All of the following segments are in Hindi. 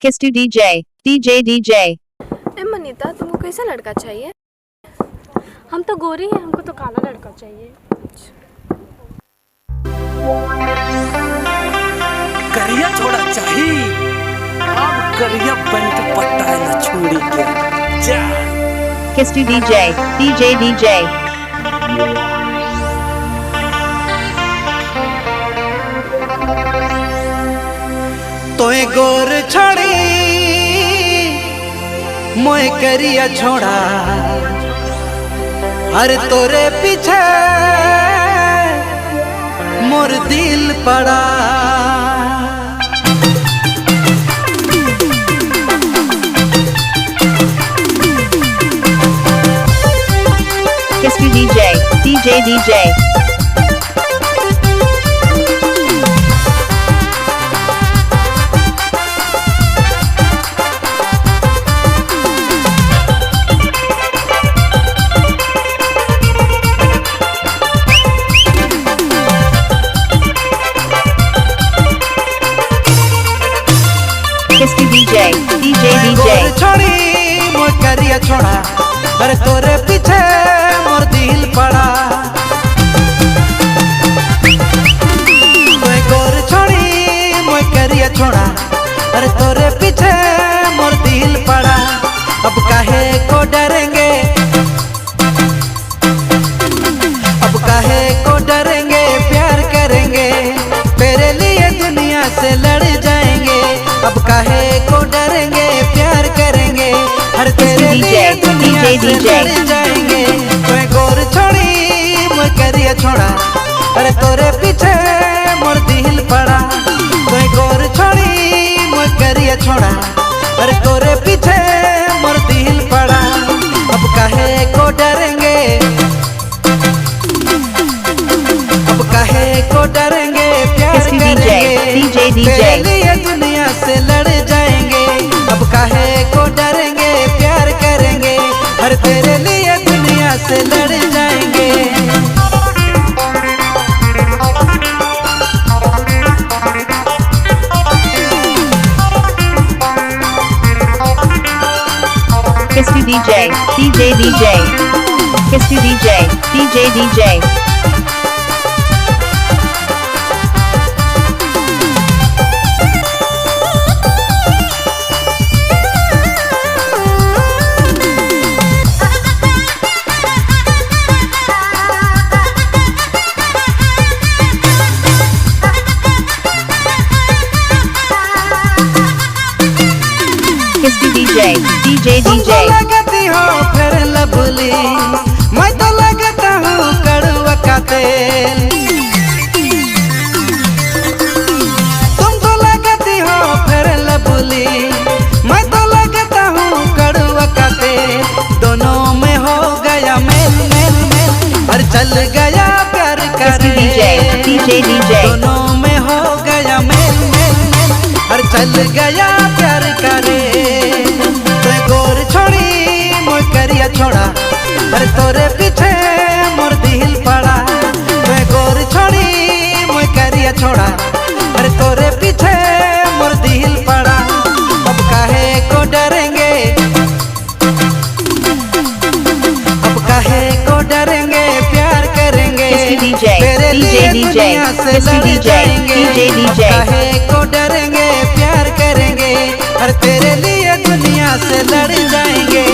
किस टू डीजे डीजे। मनीता, तुमको कैसा लड़का चाहिए? हम तो गोरी हैं, हमको तो काला लड़का चाहिए। करिया छोड़ा चाहिए, अब करिया बन के पट्टा न छोड़ी के जा। किस टू डीजे डीजे। तोए गोर छोड़ी मोए करिया छोड़ा, अरे तोरे पीछे मोर दिल पड़ा। किस टू डीजे डीजे। किस टू डीजे डीजे। छोड़ी मोर करिया छोड़ा, अरे तोरे पीछे मोर दिल पड़ा। तोए गोर छोड़ी मोर करिया छोड़ा, अरे तोरे पीछे मोर दिल पड़ा। अब काहे को डरेंगे, अब काहे को डरेंगे, प्यार करेंगे, तेरे लिए दुनिया से लड़ जाएंगे। अब काहे को डरेंगे, प्यार करेंगे, हर तेरे लिए दुनिया से लड़ जाएंगे। तोए गोर छोड़ी मोर करिया छोड़ा, अरे तोरे पीछे मोर दिल पड़ा। तोए गोर छोड़ी मोर करिया छोड़ा, अरे तोरे पीछे मोर दिल पड़ा। अब काहे को डरेंगे, अब काहे को डरेंगे, प्यार करेंगे, तेरे लिए दुनिया से लड़ जाएंगे। अब काहे को डरेंगे, प्यार करेंगे, हर तेरे लिए दुनिया से लड़ जाएंगे। किस टू डीजे डीजे। किस टू डीजे डीजे। किस टू डीजे डीजे। लगती हो फिर लवली, मैं तो लगता हूँ कड़वा का तेल। तुम तो लगती हो फिर लवली, मैं तो लगता हूँ कड़वा का तेल। दोनों में हो गया मेल मेल मेल, और चल गया प्यार करे। DJ DJ. दोनों में हो गया मेल मेल मेल, और चल गया प्यार करे। तोए गोर छोड़ी मोर करिया छोड़ा, अरे तोरे पीछे मोर दिल पड़ा। तोए गोर छोड़ी मोर करिया छोड़ा, अरे तोरे पीछे मोर दिल पड़ा। अब काहे को डरेंगे, अब काहे को डरेंगे, प्यार करेंगे, तेरे लिए दुनिया से लड़ जाएंगे। अब काहे को डरेंगे, प्यार करेंगे, हर तेरे लिए दुनिया से लड़ जाएंगे।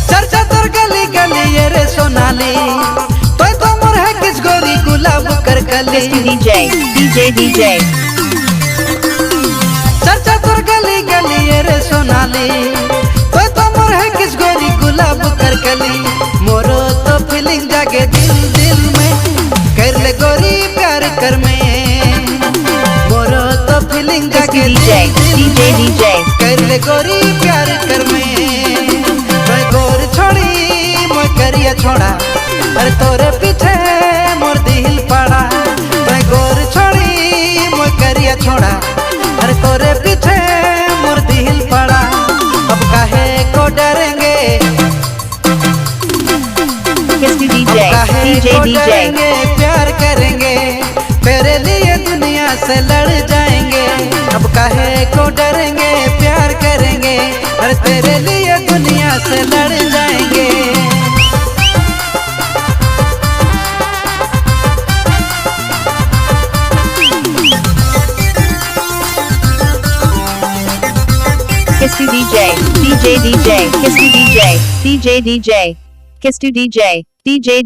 चर्चा तोर गली गली ये रे सोनाली, तोय तो मोर है किस गोरी गुलाब कर कली। DJ DJ. चर्चा तोर गली गली ये रे सोनाली, तोय तो मोर है किस गोरी गुलाब कर कली। मोरो तो फीलिंग जागे दिल दिल में, कर ले गोरी प्यार कर में। मोरो तो फीलिंग जागे डीजे डीजे। कर ले गोरी प्यार कर में। तोय गोर छोड़ा, अरे तोरे पीछे मोर दिल पड़ा। मैं गोर छोड़ी मोर करिया छोड़ा, अरे तोरे पीछे मोर दिल पड़ा। अब काहे को डरेंगे, Kiss DJ, काहे DJ को DJ, डरेंगे, प्यार करेंगे, तेरे लिए दुनिया से लड़ जाएंगे। अब काहे को डरेंगे, प्यार करेंगे, अरे तेरे लिए दुनिया से लड़ जाएंगे। Kiss DJ, DJ DJ, Kiss DJ, DJ DJ, Kiss DJ, DJ.